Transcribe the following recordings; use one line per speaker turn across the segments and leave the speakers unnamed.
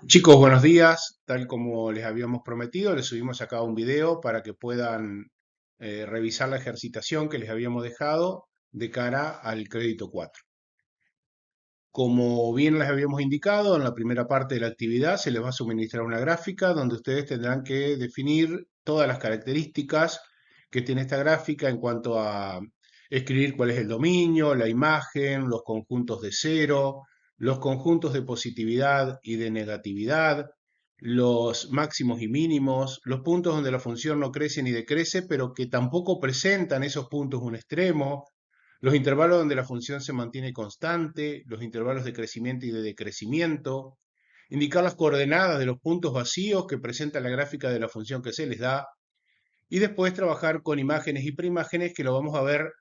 Chicos, buenos días. Tal como les habíamos prometido, les subimos acá un video para que puedan revisar la ejercitación que les habíamos dejado de cara al crédito 4. Como bien les habíamos indicado, en la primera parte de la actividad se les va a suministrar una gráfica donde ustedes tendrán que definir todas las características que tiene esta gráfica en cuanto a escribir cuál es el dominio, la imagen, los conjuntos de cero, los conjuntos de positividad y de negatividad, los máximos y mínimos, los puntos donde la función no crece ni decrece, pero que tampoco presentan esos puntos un extremo, los intervalos donde la función se mantiene constante, los intervalos de crecimiento y de decrecimiento, indicar las coordenadas de los puntos vacíos que presenta la gráfica de la función que se les da, y después trabajar con imágenes y preimágenes que lo vamos a ver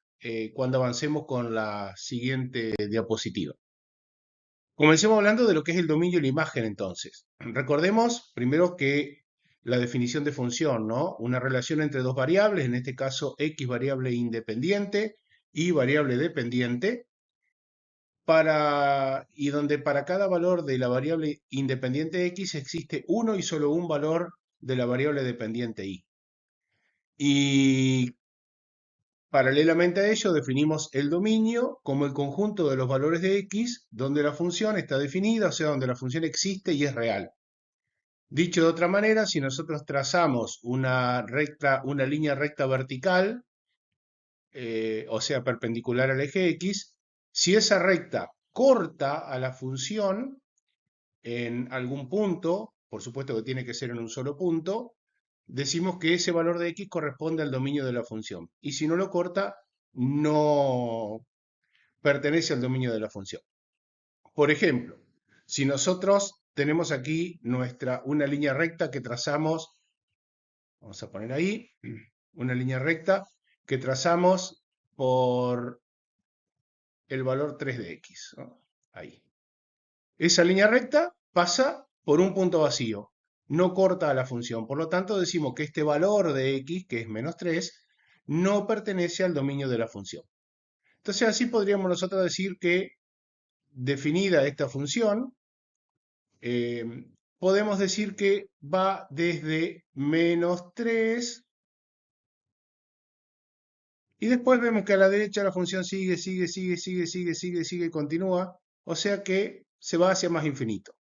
cuando avancemos con la siguiente diapositiva. Comencemos hablando de lo que es el dominio y la imagen entonces. Recordemos primero que la definición de función, ¿no? Una relación entre dos variables, en este caso x variable independiente y variable dependiente, y donde para cada valor de la variable independiente x existe uno y solo un valor de la variable dependiente y. Y paralelamente a ello definimos el dominio como el conjunto de los valores de x donde la función está definida, o sea, donde la función existe y es real. Dicho de otra manera, si nosotros trazamos una línea recta vertical, o sea, perpendicular al eje x, si esa recta corta a la función en algún punto, por supuesto que tiene que ser en un solo punto, decimos que ese valor de x corresponde al dominio de la función. Y si no lo corta, no pertenece al dominio de la función. Por ejemplo, si nosotros tenemos aquí una línea recta que trazamos, vamos a poner ahí, una línea recta que trazamos por el valor 3 de x, ¿no? Ahí. Esa línea recta pasa por un punto vacío, no corta a la función. Por lo tanto, decimos que este valor de x, que es menos 3, no pertenece al dominio de la función. Entonces, así podríamos nosotros decir que, definida esta función, eh, podemos decir que va desde menos 3 y después vemos que a la derecha la función sigue, continúa, o sea que se va hacia más infinito.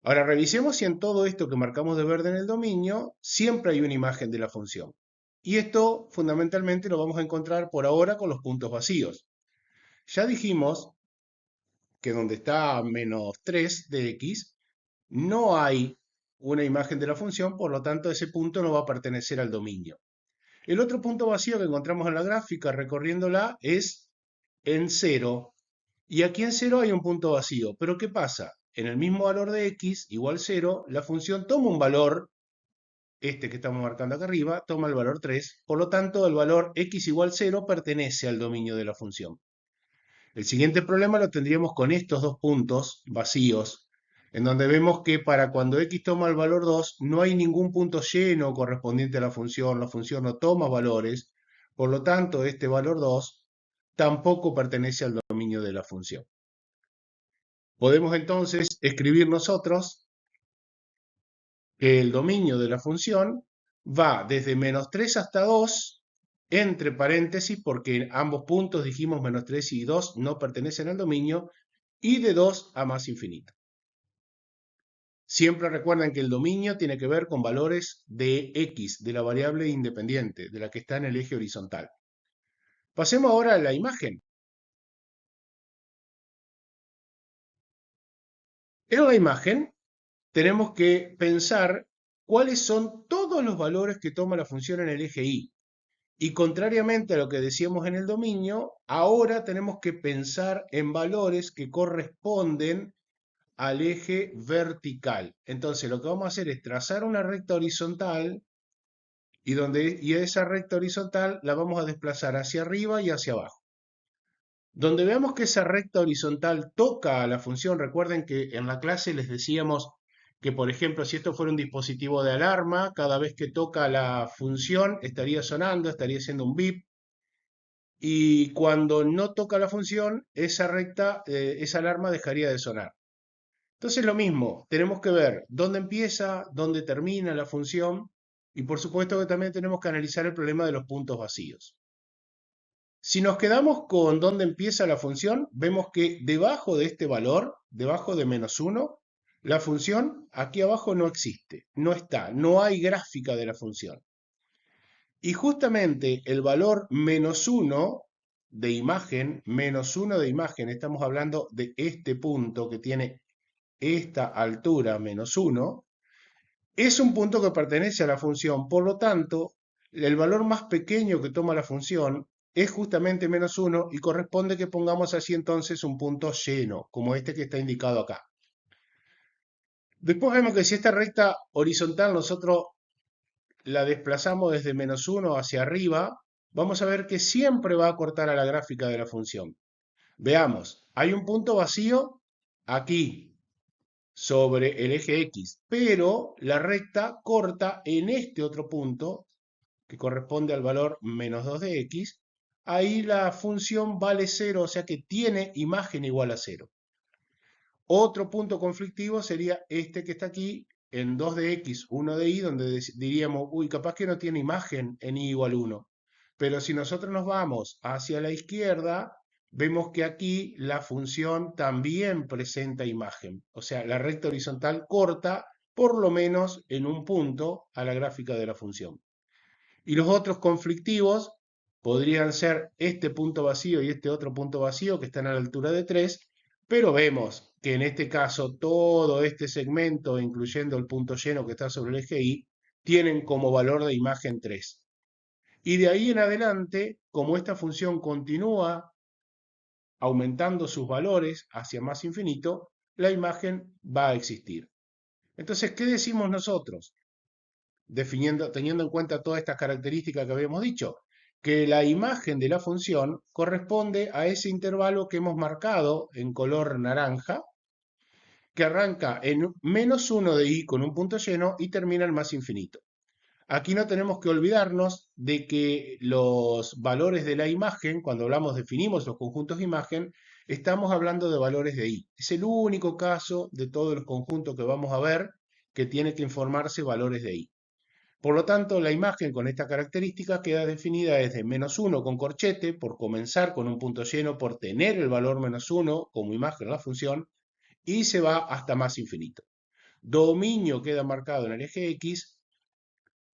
Ahora revisemos si en todo esto que marcamos de verde en el dominio siempre hay una imagen de la función. Y esto fundamentalmente lo vamos a encontrar por ahora con los puntos vacíos. Ya dijimos que donde está menos 3 de x no hay una imagen de la función, por lo tanto ese punto no va a pertenecer al dominio. El otro punto vacío que encontramos en la gráfica recorriéndola es en 0. Y aquí en 0 hay un punto vacío. Pero ¿qué pasa? En el mismo valor de x igual 0, la función toma un valor, este que estamos marcando acá arriba, toma el valor 3. Por lo tanto, el valor x igual 0 pertenece al dominio de la función. El siguiente problema lo tendríamos con estos dos puntos vacíos, en donde vemos que para cuando x toma el valor 2, no hay ningún punto lleno correspondiente a la función no toma valores, por lo tanto este valor 2 tampoco pertenece al dominio de la función. Podemos entonces escribir nosotros que el dominio de la función va desde menos 3 hasta 2, entre paréntesis, porque en ambos puntos dijimos menos 3 y 2 no pertenecen al dominio, y de 2 a más infinito. Siempre recuerden que el dominio tiene que ver con valores de x, de la variable independiente, de la que está en el eje horizontal. Pasemos ahora a la imagen. En la imagen tenemos que pensar cuáles son todos los valores que toma la función en el eje y. Y contrariamente a lo que decíamos en el dominio, ahora tenemos que pensar en valores que corresponden al eje vertical. Entonces lo que vamos a hacer es trazar una recta horizontal y esa recta horizontal la vamos a desplazar hacia arriba y hacia abajo. Donde veamos que esa recta horizontal toca a la función, recuerden que en la clase les decíamos que, por ejemplo, si esto fuera un dispositivo de alarma, cada vez que toca la función estaría sonando, estaría haciendo un bip, y cuando no toca la función, esa alarma dejaría de sonar. Entonces lo mismo, tenemos que ver dónde empieza, dónde termina la función y por supuesto que también tenemos que analizar el problema de los puntos vacíos. Si nos quedamos con dónde empieza la función, vemos que debajo de este valor, debajo de -1, la función aquí abajo no existe, no está, no hay gráfica de la función. Y justamente el valor -1 de imagen, -1 de imagen, estamos hablando de este punto que tiene esta altura -1, es un punto que pertenece a la función. Por lo tanto, el valor más pequeño que toma la función es justamente -1 y corresponde que pongamos así entonces un punto lleno, como este que está indicado acá. Después vemos que si esta recta horizontal nosotros la desplazamos desde -1 hacia arriba, vamos a ver que siempre va a cortar a la gráfica de la función. Veamos, hay un punto vacío aquí sobre el eje X, pero la recta corta en este otro punto, que corresponde al valor -2 de X. Ahí la función vale 0, o sea que tiene imagen igual a 0. Otro punto conflictivo sería este que está aquí, en 2 de X, 1 de Y, donde diríamos, uy, capaz que no tiene imagen en Y igual 1. Pero si nosotros nos vamos hacia la izquierda, vemos que aquí la función también presenta imagen. O sea, la recta horizontal corta por lo menos en un punto a la gráfica de la función. Y los otros conflictivos podrían ser este punto vacío y este otro punto vacío que están a la altura de 3, pero vemos que en este caso todo este segmento, incluyendo el punto lleno que está sobre el eje Y, tienen como valor de imagen 3. Y de ahí en adelante, como esta función continúa aumentando sus valores hacia más infinito, la imagen va a existir. Entonces, ¿qué decimos nosotros? Teniendo en cuenta todas estas características que habíamos dicho, que la imagen de la función corresponde a ese intervalo que hemos marcado en color naranja, que arranca en -1 de y con un punto lleno y termina en más infinito. Aquí no tenemos que olvidarnos de que los valores de la imagen, cuando definimos los conjuntos de imagen, estamos hablando de valores de y. Es el único caso de todos los conjuntos que vamos a ver que tiene que informarse valores de y. Por lo tanto, la imagen con esta característica queda definida desde -1 con corchete, por comenzar con un punto lleno, por tener el valor -1 como imagen en la función, y se va hasta más infinito. Dominio queda marcado en el eje X,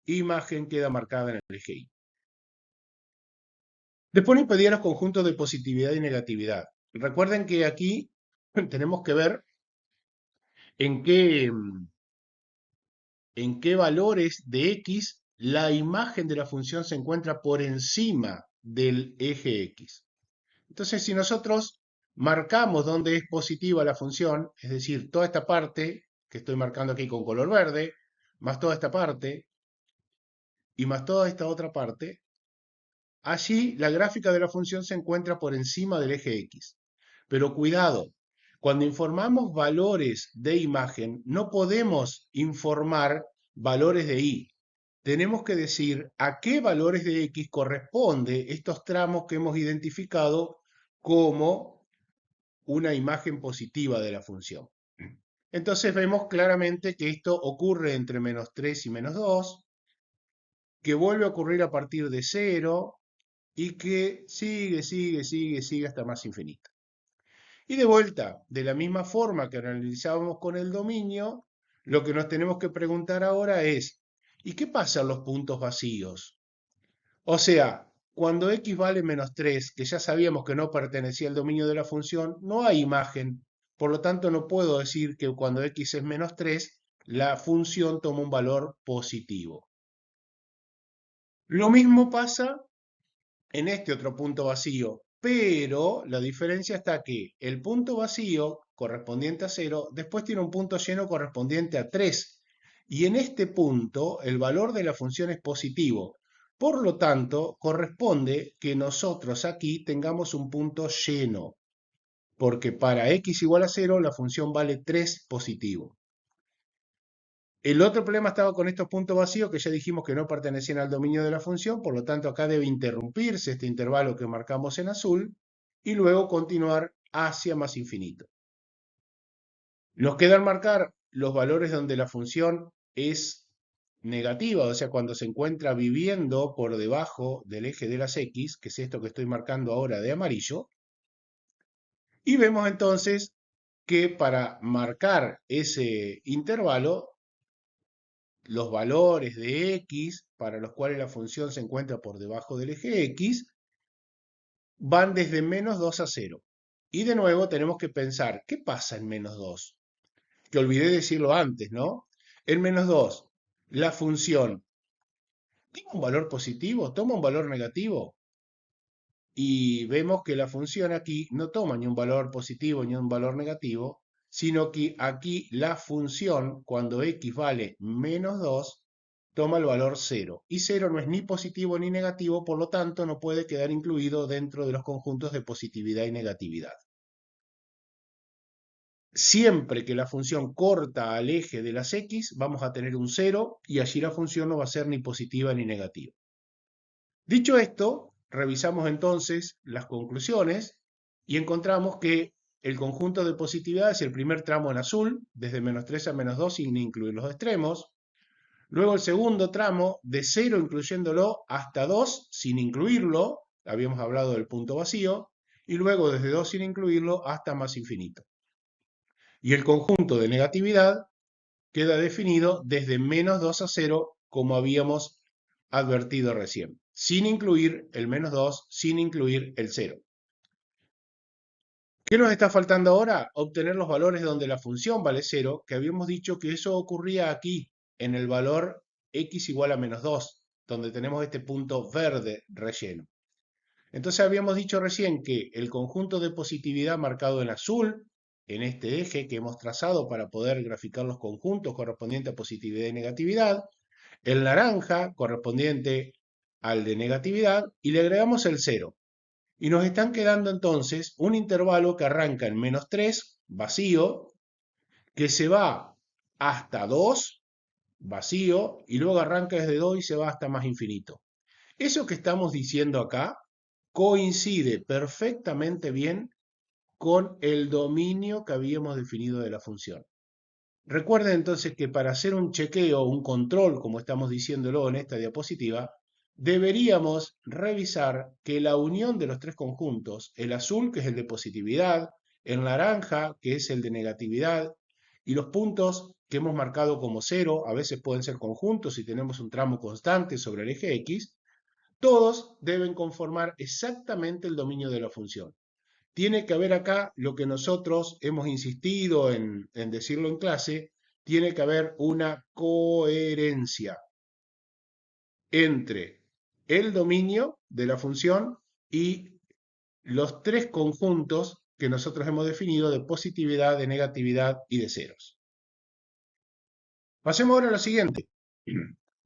imagen queda marcada en el eje Y. Después nos pedía los conjuntos de positividad y negatividad. Recuerden que aquí tenemos que ver en qué, en qué valores de X la imagen de la función se encuentra por encima del eje X. Entonces, si nosotros marcamos dónde es positiva la función, es decir, toda esta parte que estoy marcando aquí con color verde, más toda esta parte y más toda esta otra parte, allí la gráfica de la función se encuentra por encima del eje X. Pero cuidado, cuando informamos valores de imagen, no podemos informar valores de Y. Tenemos que decir a qué valores de X corresponde estos tramos que hemos identificado como una imagen positiva de la función. Entonces vemos claramente que esto ocurre entre -3 y -2, que vuelve a ocurrir a partir de 0 y que sigue hasta más infinito. Y de vuelta, de la misma forma que analizábamos con el dominio, lo que nos tenemos que preguntar ahora es, ¿y qué pasa en los puntos vacíos? O sea, cuando x vale -3, que ya sabíamos que no pertenecía al dominio de la función, no hay imagen. Por lo tanto, no puedo decir que cuando x es -3, la función toma un valor positivo. Lo mismo pasa en este otro punto vacío, pero la diferencia está que el punto vacío correspondiente a 0, después tiene un punto lleno correspondiente a 3. Y en este punto el valor de la función es positivo. Por lo tanto, corresponde que nosotros aquí tengamos un punto lleno, porque para x igual a 0 la función vale 3 positivo. El otro problema estaba con estos puntos vacíos que ya dijimos que no pertenecían al dominio de la función, por lo tanto acá debe interrumpirse este intervalo que marcamos en azul y luego continuar hacia más infinito. Nos quedan marcar los valores donde la función es negativa, o sea, cuando se encuentra viviendo por debajo del eje de las X, que es esto que estoy marcando ahora de amarillo, y vemos entonces que para marcar ese intervalo, los valores de X para los cuales la función se encuentra por debajo del eje X van desde menos 2 a 0. Y de nuevo tenemos que pensar, ¿qué pasa en menos 2? Que olvidé decirlo antes, ¿no? En menos 2, la función ¿toma un valor positivo? ¿Toma un valor negativo? Y vemos que la función aquí no toma ni un valor positivo ni un valor negativo, sino que aquí la función, cuando x vale menos 2, toma el valor 0. Y 0 no es ni positivo ni negativo, por lo tanto no puede quedar incluido dentro de los conjuntos de positividad y negatividad. Siempre que la función corta al eje de las x, vamos a tener un 0 y allí la función no va a ser ni positiva ni negativa. Dicho esto, revisamos entonces las conclusiones y encontramos que el conjunto de positividad es el primer tramo en azul, desde menos 3 a menos 2 sin incluir los extremos. Luego el segundo tramo, de 0 incluyéndolo hasta 2 sin incluirlo, habíamos hablado del punto vacío, y luego desde 2 sin incluirlo hasta más infinito. Y el conjunto de negatividad queda definido desde menos 2 a 0, como habíamos advertido recién, sin incluir el menos 2, sin incluir el 0. ¿Qué nos está faltando ahora? Obtener los valores donde la función vale 0, que habíamos dicho que eso ocurría aquí, en el valor x igual a menos 2, donde tenemos este punto verde relleno. Entonces habíamos dicho recién que el conjunto de positividad marcado en azul, en este eje que hemos trazado para poder graficar los conjuntos correspondientes a positividad y negatividad, el naranja correspondiente al de negatividad y le agregamos el 0. Y nos están quedando entonces un intervalo que arranca en menos 3, vacío, que se va hasta 2, vacío, y luego arranca desde 2 y se va hasta más infinito. Eso que estamos diciendo acá coincide perfectamente bien con el dominio que habíamos definido de la función. Recuerden entonces que para hacer un chequeo, un control, como estamos diciéndolo en esta diapositiva, deberíamos revisar que la unión de los tres conjuntos, el azul, que es el de positividad, el naranja, que es el de negatividad, y los puntos que hemos marcado como 0, a veces pueden ser conjuntos si tenemos un tramo constante sobre el eje X, todos deben conformar exactamente el dominio de la función. Tiene que haber acá lo que nosotros hemos insistido en decirlo en clase, tiene que haber una coherencia entre el dominio de la función y los tres conjuntos que nosotros hemos definido de positividad, de negatividad y de ceros. Pasemos ahora a lo siguiente.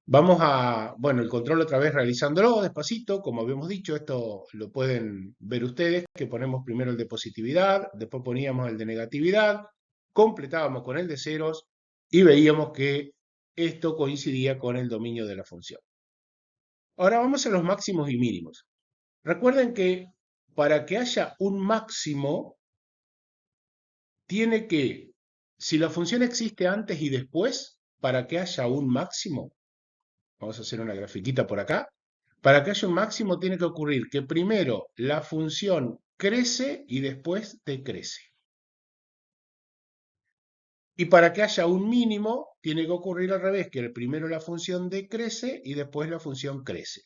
Vamos a, bueno, el control otra vez realizándolo despacito, como habíamos dicho, esto lo pueden ver ustedes, que ponemos primero el de positividad, después poníamos el de negatividad, completábamos con el de ceros y veíamos que esto coincidía con el dominio de la función. Ahora vamos a los máximos y mínimos. Recuerden que para que haya un máximo, tiene que, si la función existe antes y después, para que haya un máximo, vamos a hacer una grafiquita por acá. Para que haya un máximo tiene que ocurrir que primero la función crece y después decrece. Y para que haya un mínimo tiene que ocurrir al revés, que primero la función decrece y después la función crece.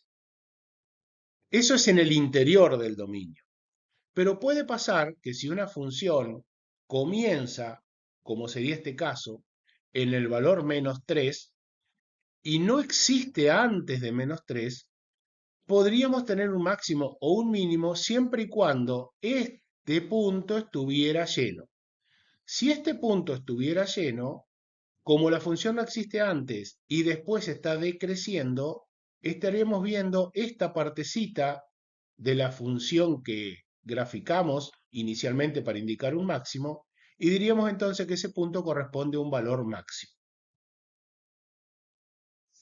Eso es en el interior del dominio. Pero puede pasar que si una función comienza, como sería este caso, en el valor menos 3 y no existe antes de menos 3, podríamos tener un máximo o un mínimo siempre y cuando este punto estuviera lleno. Si este punto estuviera lleno, como la función no existe antes y después está decreciendo, estaríamos viendo esta partecita de la función que graficamos inicialmente para indicar un máximo y diríamos entonces que ese punto corresponde a un valor máximo.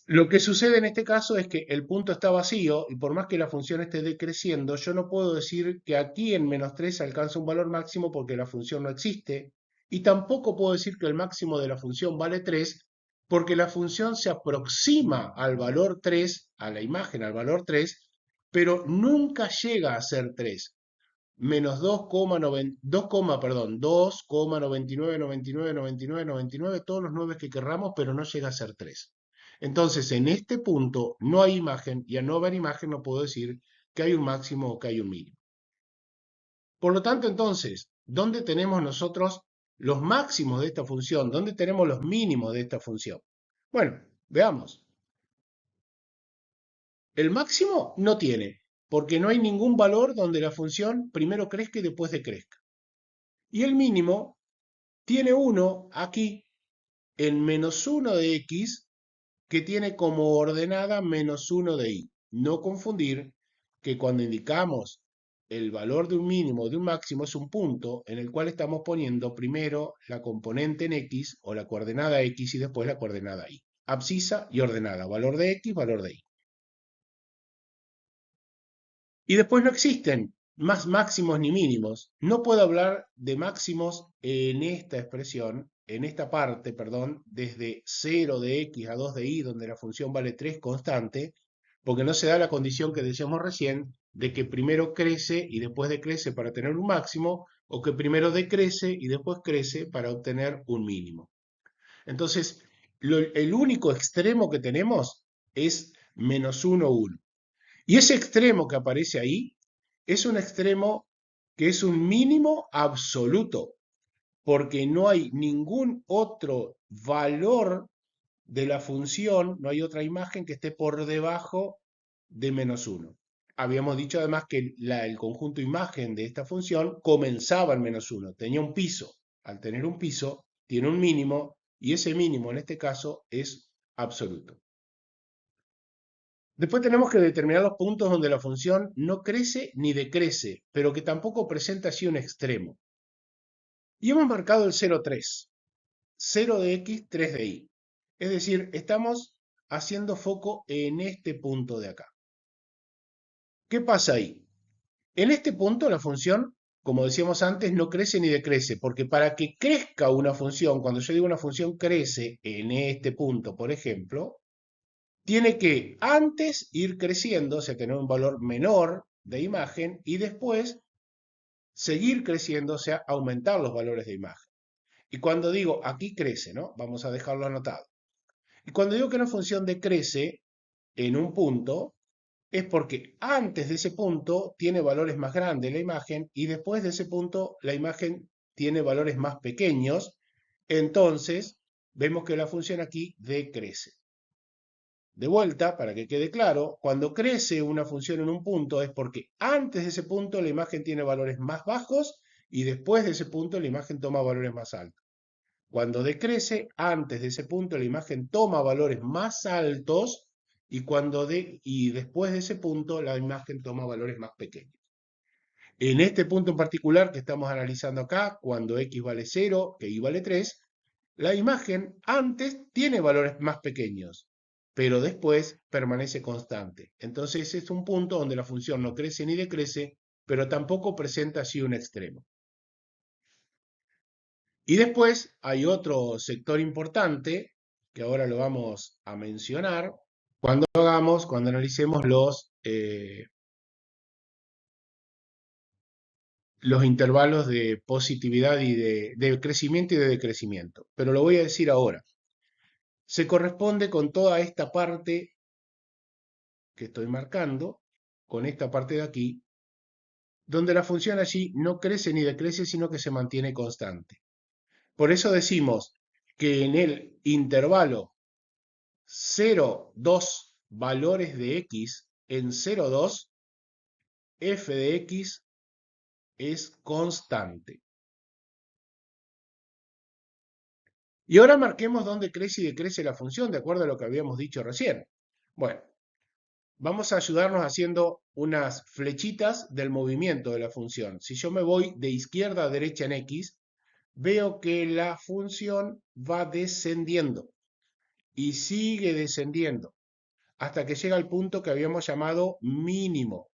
Lo que sucede en este caso es que el punto está vacío y por más que la función esté decreciendo, yo no puedo decir que aquí en menos 3 alcanza un valor máximo porque la función no existe Y tampoco puedo decir que el máximo de la función vale 3, porque la función se aproxima al valor 3, a la imagen, al valor 3, pero nunca llega a ser 3. Menos 2,99, todos los 9 que querramos, pero no llega a ser 3. Entonces, en este punto no hay imagen, y al no haber imagen no puedo decir que hay un máximo o que hay un mínimo. Por lo tanto, entonces, ¿dónde tenemos nosotros los máximos de esta función? ¿Dónde tenemos los mínimos de esta función? Bueno, veamos. El máximo no tiene, porque no hay ningún valor donde la función primero crezca y después decrezca. Y el mínimo tiene uno aquí en -1 de x, que tiene como ordenada -1 de y. No confundir que cuando indicamos el valor de un mínimo o de un máximo es un punto en el cual estamos poniendo primero la componente en x o la coordenada x y después la coordenada y. Abscisa y ordenada, valor de x, valor de y. Y después no existen más máximos ni mínimos. No puedo hablar de máximos en esta expresión, en esta parte, perdón, desde 0 de x a 2 de y, donde la función vale 3 constante, porque no se da la condición que decíamos recién de que primero crece y después decrece para tener un máximo, o que primero decrece y después crece para obtener un mínimo. Entonces, el único extremo que tenemos es -1, 1. Y ese extremo que aparece ahí es un extremo que es un mínimo absoluto, porque no hay ningún otro valor de la función, no hay otra imagen que esté por debajo de -1. Habíamos dicho además que el conjunto imagen de esta función comenzaba en -1, tenía un piso. Al tener un piso, tiene un mínimo, y ese mínimo en este caso es absoluto. Después tenemos que determinar los puntos donde la función no crece ni decrece, pero que tampoco presenta así un extremo. Y hemos marcado el 0,3. 0 de x, 3 de y. Es decir, estamos haciendo foco en este punto de acá. ¿Qué pasa ahí? En este punto la función, como decíamos antes, no crece ni decrece, porque para que crezca una función, cuando yo digo una función crece en este punto, por ejemplo, tiene que antes ir creciendo, o sea, tener un valor menor de imagen, y después seguir creciendo, o sea, aumentar los valores de imagen. Y cuando digo aquí crece, ¿no? Vamos a dejarlo anotado. Y cuando digo que una función decrece en un punto, es porque antes de ese punto tiene valores más grandes la imagen y después de ese punto la imagen tiene valores más pequeños. Entonces, vemos que la función aquí decrece. De vuelta, para que quede claro, cuando crece una función en un punto es porque antes de ese punto la imagen tiene valores más bajos y después de ese punto la imagen toma valores más altos. Cuando decrece, antes de ese punto la imagen toma valores más altos y después de ese punto la imagen toma valores más pequeños. En este punto en particular que estamos analizando acá, cuando x vale 0, que y vale 3, la imagen antes tiene valores más pequeños, pero después permanece constante. Entonces es un punto donde la función no crece ni decrece, pero tampoco presenta así un extremo. Y después hay otro sector importante, que ahora lo vamos a mencionar, cuando analicemos los intervalos de positividad y de crecimiento y de decrecimiento. Pero lo voy a decir ahora. Se corresponde con toda esta parte que estoy marcando, con esta parte de aquí, donde la función allí no crece ni decrece, sino que se mantiene constante. Por eso decimos que en el intervalo 0, 2 valores de x en 0, 2, f de x es constante. Y ahora marquemos dónde crece y decrece la función, de acuerdo a lo que habíamos dicho recién. Bueno, vamos a ayudarnos haciendo unas flechitas del movimiento de la función. Si yo me voy de izquierda a derecha en x, veo que la función va descendiendo y sigue descendiendo hasta que llega al punto que habíamos llamado mínimo.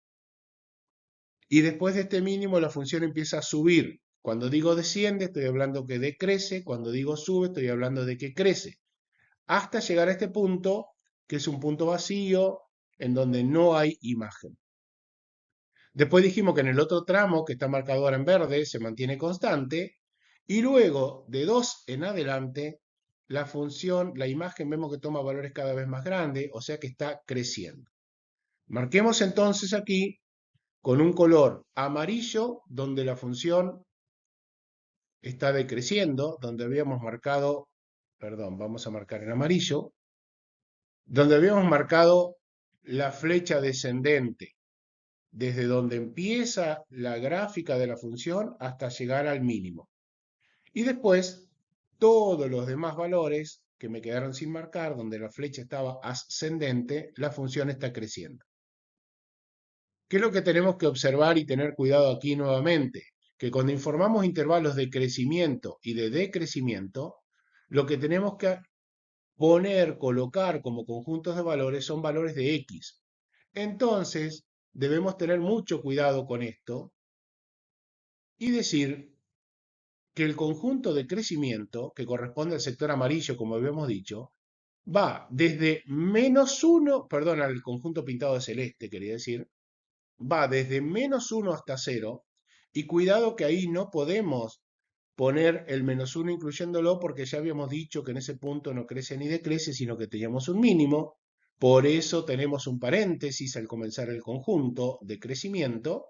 Y después de este mínimo la función empieza a subir Cuando digo desciende, estoy hablando que decrece. Cuando digo sube, estoy hablando de que crece. Hasta llegar a este punto, que es un punto vacío, en donde no hay imagen. Después dijimos que en el otro tramo, que está marcado ahora en verde, se mantiene constante. Y luego, de 2 en adelante, la función, la imagen, vemos que toma valores cada vez más grandes, o sea que está creciendo. Marquemos entonces aquí con un color amarillo, donde la función está decreciendo, donde habíamos marcado, perdón, vamos a marcar en amarillo, donde habíamos marcado la flecha descendente, desde donde empieza la gráfica de la función hasta llegar al mínimo. Y después, todos los demás valores que me quedaron sin marcar, donde la flecha estaba ascendente, la función está creciendo. ¿Qué es lo que tenemos que observar y tener cuidado aquí nuevamente? Que cuando informamos intervalos de crecimiento y de decrecimiento, lo que tenemos que poner, colocar como conjuntos de valores son valores de X. Entonces, debemos tener mucho cuidado con esto y decir que el conjunto de crecimiento, que corresponde al sector amarillo, como habíamos dicho, va desde -1, perdón, al conjunto pintado de celeste, quería decir, va desde -1 hasta 0, y cuidado que ahí no podemos poner el -1 incluyéndolo porque ya habíamos dicho que en ese punto no crece ni decrece, sino que teníamos un mínimo, por eso tenemos un paréntesis al comenzar el conjunto de crecimiento,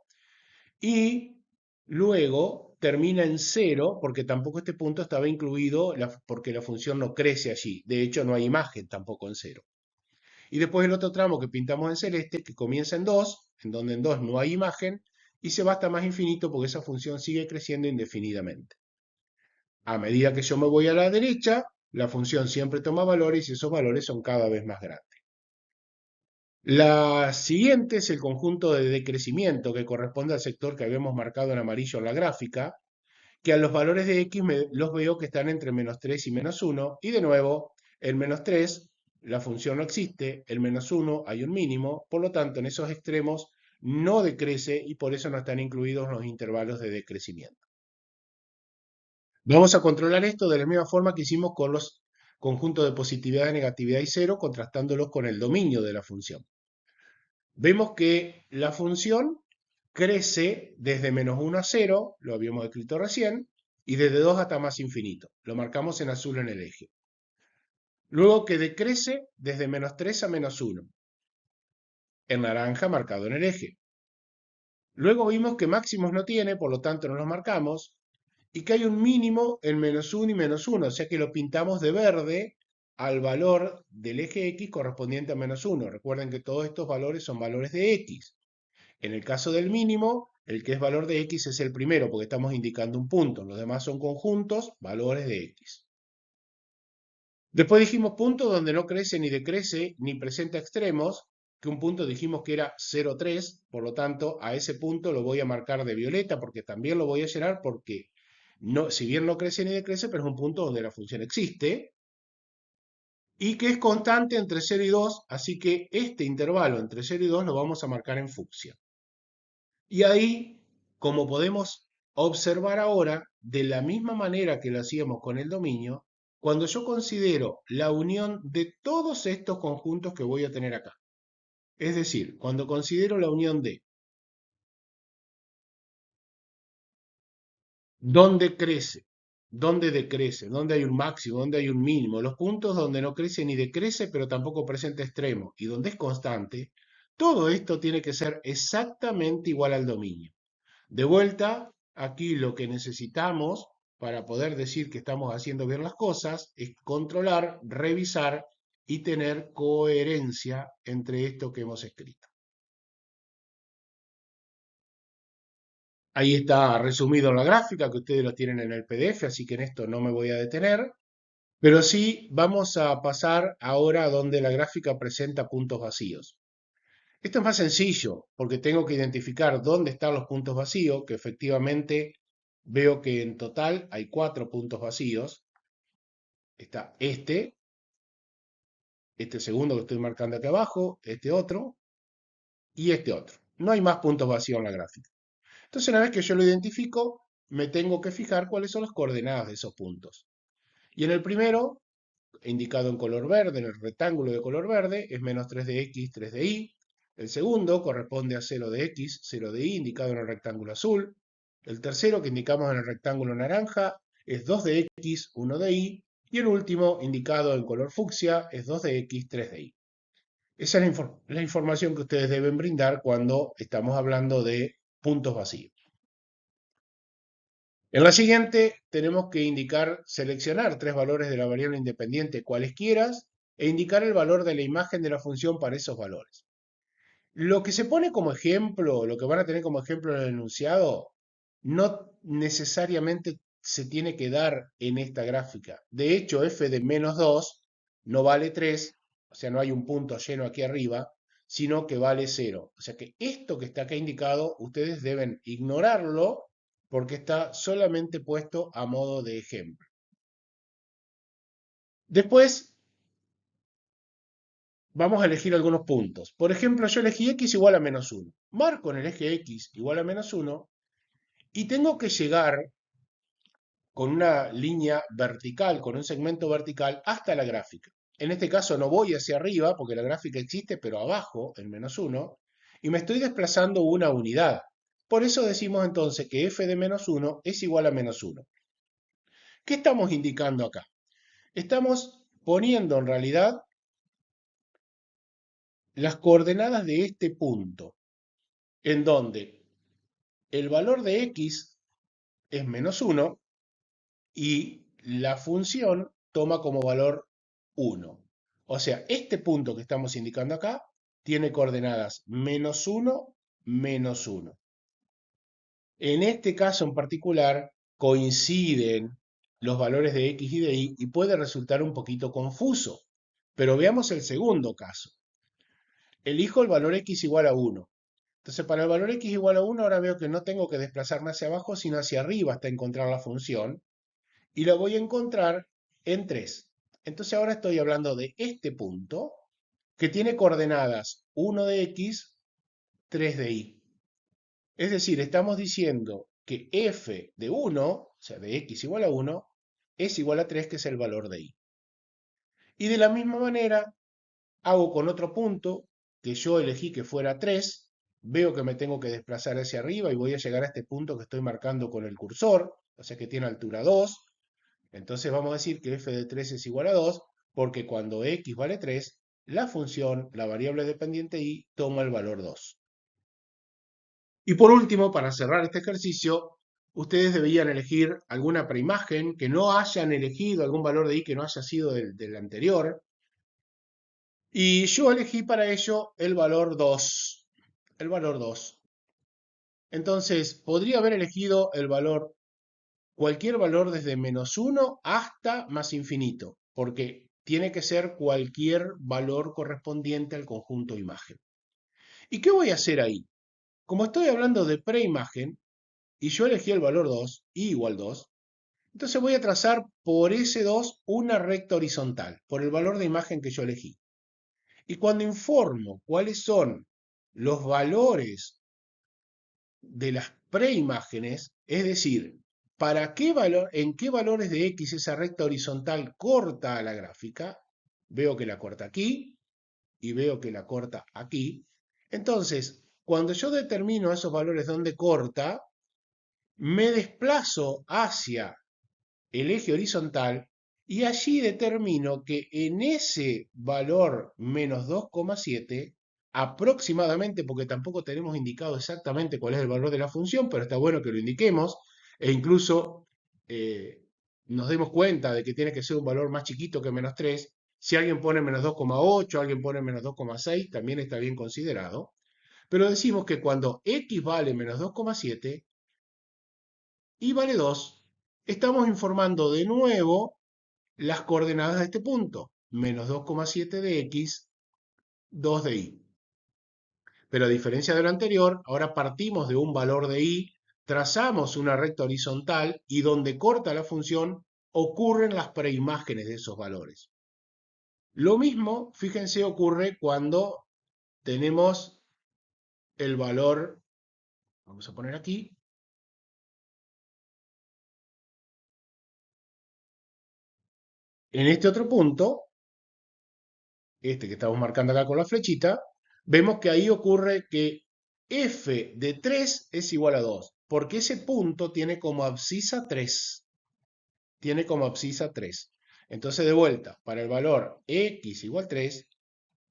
y luego termina en 0 porque tampoco este punto estaba incluido porque la función no crece allí, de hecho no hay imagen tampoco en 0. Y después el otro tramo que pintamos en celeste, que comienza en 2, en donde en 2 no hay imagen, y se va hasta más infinito porque esa función sigue creciendo indefinidamente. A medida que yo me voy a la derecha, la función siempre toma valores y esos valores son cada vez más grandes. La siguiente es el conjunto de decrecimiento que corresponde al sector que habíamos marcado en amarillo en la gráfica, que a los valores de x los veo que están entre -3 y -1, y de nuevo, el -3, la función no existe, el -1 hay un mínimo, por lo tanto en esos extremos no decrece y por eso no están incluidos los intervalos de decrecimiento. Vamos a controlar esto de la misma forma que hicimos con los conjuntos de positividad, negatividad y cero, contrastándolos con el dominio de la función. Vemos que la función crece desde -1 a 0, lo habíamos escrito recién, y desde 2 hasta más infinito. Lo marcamos en azul en el eje. Luego que decrece desde -3 a -1, en naranja marcado en el eje. Luego vimos que máximos no tiene, por lo tanto no los marcamos, y que hay un mínimo en -1 y -1, o sea que lo pintamos de verde al valor del eje X correspondiente a -1. Recuerden que todos estos valores son valores de X. En el caso del mínimo, el que es valor de X es el primero, porque estamos indicando un punto. Los demás son conjuntos, valores de X. Después dijimos puntos donde no crece ni decrece ni presenta extremos, que un punto dijimos que era 0,3, por lo tanto a ese punto lo voy a marcar de violeta porque también lo voy a llenar porque no, si bien no crece ni decrece, pero es un punto donde la función existe y que es constante entre 0 y 2, así que este intervalo entre 0 y 2 lo vamos a marcar en fucsia. Y ahí, como podemos observar ahora, de la misma manera que lo hacíamos con el dominio, cuando yo considero la unión de todos estos conjuntos que voy a tener acá, es decir, cuando considero la unión de dónde crece, dónde decrece, dónde hay un máximo, dónde hay un mínimo, los puntos donde no crece ni decrece, pero tampoco presenta extremo, y donde es constante, todo esto tiene que ser exactamente igual al dominio. De vuelta, aquí lo que necesitamos para poder decir que estamos haciendo bien las cosas es controlar, revisar y tener coherencia entre esto que hemos escrito. Ahí está resumido en la gráfica que ustedes lo tienen en el PDF, así que en esto no me voy a detener, pero sí vamos a pasar ahora a donde la gráfica presenta puntos vacíos. Esto es más sencillo porque tengo que identificar dónde están los puntos vacíos, que efectivamente veo que en total hay 4 puntos vacíos. Está este segundo que estoy marcando aquí abajo, este otro y este otro. No hay más puntos vacíos en la gráfica. Entonces, una vez que yo lo identifico, me tengo que fijar cuáles son las coordenadas de esos puntos. Y en el primero, indicado en color verde, en el rectángulo de color verde, es menos 3 de x, 3 de y. El segundo corresponde a 0 de x, 0 de y, indicado en el rectángulo azul. El tercero, que indicamos en el rectángulo naranja, es 2 de x, 1 de y. Y el último, indicado en color fucsia, es 2 de x, 3 de y. Esa es la información que ustedes deben brindar cuando estamos hablando de puntos vacíos. En la siguiente tenemos que seleccionar tres valores de la variable independiente cualesquiera e indicar el valor de la imagen de la función para esos valores. Lo que se pone como ejemplo, lo que van a tener como ejemplo en el enunciado, no necesariamente se tiene que dar en esta gráfica. De hecho, f de menos 2 no vale 3, o sea, no hay un punto lleno aquí arriba, sino que vale 0. O sea que esto que está acá indicado, ustedes deben ignorarlo porque está solamente puesto a modo de ejemplo. Después vamos a elegir algunos puntos. Por ejemplo, yo elegí x igual a menos 1. Marco en el eje x igual a menos 1 y tengo que llegar con una línea vertical, con un segmento vertical hasta la gráfica. En este caso no voy hacia arriba porque la gráfica existe, pero abajo, en menos 1, y me estoy desplazando una unidad. Por eso decimos entonces que f de menos 1 es igual a menos 1. ¿Qué estamos indicando acá? Estamos poniendo en realidad las coordenadas de este punto, en donde el valor de x es menos 1 y la función toma como valor 1. O sea, este punto que estamos indicando acá tiene coordenadas menos 1, menos 1. En este caso en particular coinciden los valores de x y de y y puede resultar un poquito confuso. Pero veamos el segundo caso. Elijo el valor x igual a 1. Entonces, para el valor x igual a 1, ahora veo que no tengo que desplazarme hacia abajo, sino hacia arriba hasta encontrar la función. Y la voy a encontrar en 3. Entonces, ahora estoy hablando de este punto que tiene coordenadas 1 de x, 3 de y. Es decir, estamos diciendo que f de 1, o sea, de x igual a 1, es igual a 3, que es el valor de y. Y de la misma manera, hago con otro punto que yo elegí que fuera 3, veo que me tengo que desplazar hacia arriba y voy a llegar a este punto que estoy marcando con el cursor, o sea que tiene altura 2. Entonces vamos a decir que f de 3 es igual a 2, porque cuando x vale 3, la función, la variable dependiente y, toma el valor 2. Y por último, para cerrar este ejercicio, ustedes deberían elegir alguna preimagen que no hayan elegido, algún valor de y que no haya sido del anterior. Y yo elegí para ello el valor 2. El valor 2. Entonces, podría haber elegido cualquier valor desde menos 1 hasta más infinito, porque tiene que ser cualquier valor correspondiente al conjunto imagen. ¿Y qué voy a hacer ahí? Como estoy hablando de preimagen, y yo elegí el valor 2, y igual 2, entonces voy a trazar por ese 2 una recta horizontal, por el valor de imagen que yo elegí. Y cuando informo cuáles son los valores de las preimágenes, es decir, en qué valores de x esa recta horizontal corta a la gráfica, veo que la corta aquí y veo que la corta aquí. Entonces, cuando yo determino esos valores donde corta, me desplazo hacia el eje horizontal y allí determino que en ese valor menos 2,7 aproximadamente, porque tampoco tenemos indicado exactamente cuál es el valor de la función, pero está bueno que lo indiquemos, e incluso nos demos cuenta de que tiene que ser un valor más chiquito que menos 3. Si alguien pone menos 2,8, alguien pone menos 2,6, también está bien considerado. Pero decimos que cuando x vale menos 2,7 y vale 2, estamos informando de nuevo las coordenadas de este punto, menos 2,7 de x, 2 de y. Pero a diferencia de lo anterior, ahora partimos de un valor de y, trazamos una recta horizontal y donde corta la función ocurren las preimágenes de esos valores. Lo mismo, fíjense, ocurre cuando tenemos el valor, vamos a poner aquí, En este otro punto, este que estamos marcando acá con la flechita, vemos que ahí ocurre que f de 3 es igual a 2, porque ese punto tiene como abscisa 3. Tiene como abscisa 3. Entonces, de vuelta, para el valor x igual 3,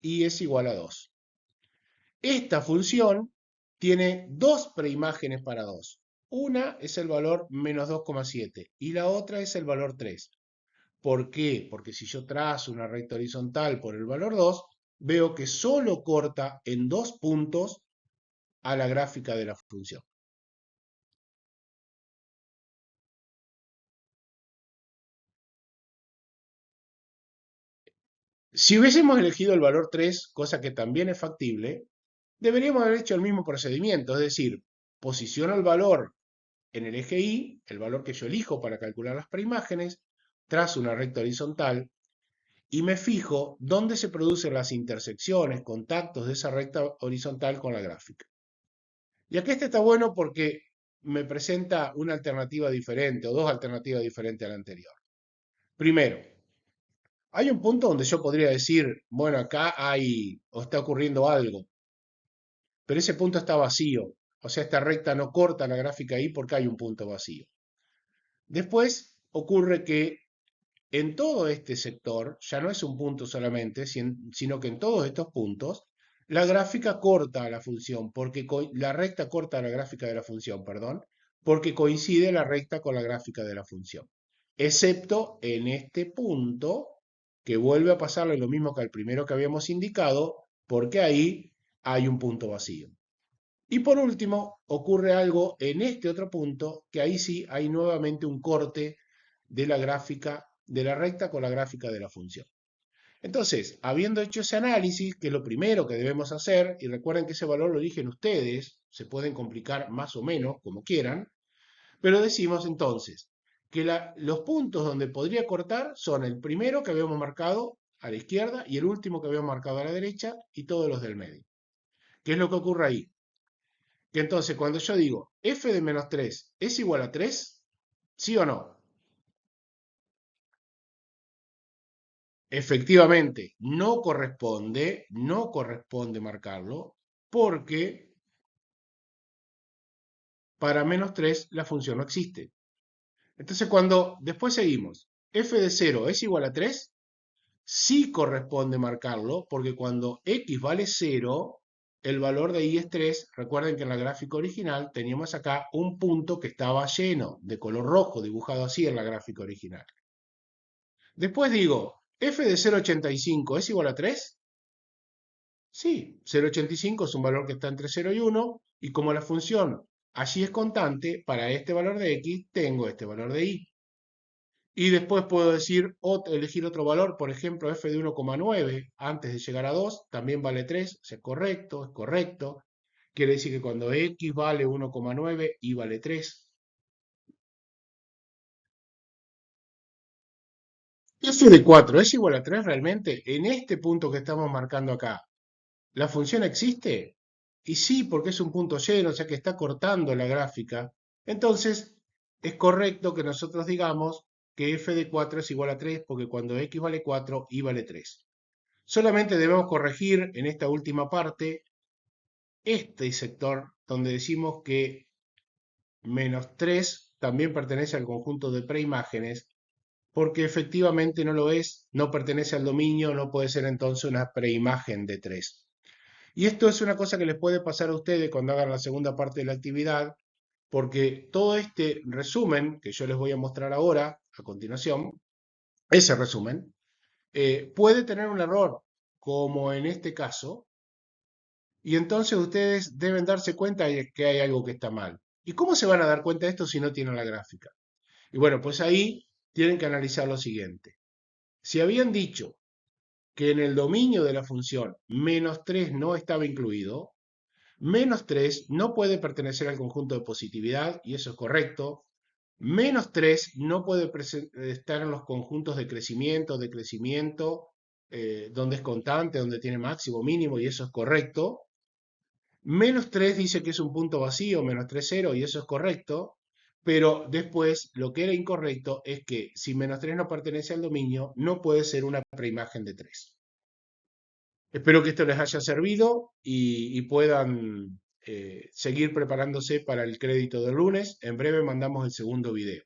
y es igual a 2. Esta función tiene dos preimágenes para 2. Una es el valor menos 2,7 y la otra es el valor 3. ¿Por qué? Porque si yo trazo una recta horizontal por el valor 2, veo que solo corta en dos puntos a la gráfica de la función. Si hubiésemos elegido el valor 3, cosa que también es factible, deberíamos haber hecho el mismo procedimiento, es decir, posiciono el valor en el eje Y, el valor que yo elijo para calcular las preimágenes, trazo una recta horizontal y me fijo dónde se producen las intersecciones, contactos de esa recta horizontal con la gráfica. Y aquí este está bueno porque me presenta una alternativa diferente o dos alternativas diferentes a la anterior. Primero, hay un punto donde yo podría decir, bueno, acá hay o está ocurriendo algo, pero ese punto está vacío. O sea, esta recta no corta la gráfica ahí porque hay un punto vacío. Después ocurre que en todo este sector, ya no es un punto solamente, sino que en todos estos puntos, la gráfica corta a la función, porque la recta corta a la gráfica de la función, perdón, porque coincide la recta con la gráfica de la función. Excepto en este punto, que vuelve a pasarle lo mismo que al primero que habíamos indicado, porque ahí hay un punto vacío. Y por último, ocurre algo en este otro punto, que ahí sí hay nuevamente un corte de la gráfica, de la recta con la gráfica de la función. Entonces, habiendo hecho ese análisis, que es lo primero que debemos hacer, y recuerden que ese valor lo eligen ustedes, se pueden complicar más o menos, como quieran, pero decimos entonces que los puntos donde podría cortar son el primero que habíamos marcado a la izquierda y el último que habíamos marcado a la derecha y todos los del medio. ¿Qué es lo que ocurre ahí? Que entonces cuando yo digo f de menos 3 es igual a 3, ¿sí o no? Efectivamente, no corresponde marcarlo, porque para menos 3 la función no existe. Entonces cuando después seguimos, f de 0 es igual a 3, sí corresponde marcarlo, porque cuando x vale 0, el valor de y es 3. Recuerden que en la gráfica original teníamos acá un punto que estaba lleno, de color rojo, dibujado así en la gráfica original. Después digo, f de 0,85 es igual a 3. Sí, 0,85 es un valor que está entre 0 y 1, y como la función allí es constante, para este valor de x tengo este valor de y. Y después puedo decir, elegir otro valor, por ejemplo, f de 1,9 antes de llegar a 2, también vale 3, o sea, es correcto, es correcto. Quiere decir que cuando x vale 1,9, y vale 3. F de 4 es igual a 3 realmente en este punto que estamos marcando acá. ¿La función existe? Y sí, porque es un punto lleno, o sea que está cortando la gráfica. Entonces, es correcto que nosotros digamos que f de 4 es igual a 3, porque cuando x vale 4, y vale 3. Solamente debemos corregir en esta última parte este sector donde decimos que menos 3 también pertenece al conjunto de preimágenes, porque efectivamente no lo es, no pertenece al dominio, no puede ser entonces una preimagen de 3. Y esto es una cosa que les puede pasar a ustedes cuando hagan la segunda parte de la actividad, porque todo este resumen que yo les voy a mostrar ahora, a continuación, ese resumen, puede tener un error, como en este caso, y entonces ustedes deben darse cuenta de que hay algo que está mal. ¿Y cómo se van a dar cuenta de esto si no tienen la gráfica? Y bueno, pues ahí tienen que analizar lo siguiente. Si habían dicho que en el dominio de la función menos 3 no estaba incluido, menos 3 no puede pertenecer al conjunto de positividad, y eso es correcto. Menos 3 no puede estar en los conjuntos de crecimiento, donde es constante, donde tiene máximo, mínimo, y eso es correcto. Menos 3 dice que es un punto vacío, menos 3, 0, y eso es correcto. pero después lo que era incorrecto es que si -3 no pertenece al dominio, no puede ser una preimagen de 3. Espero que esto les haya servido y puedan seguir preparándose para el crédito del lunes. En breve mandamos el segundo video.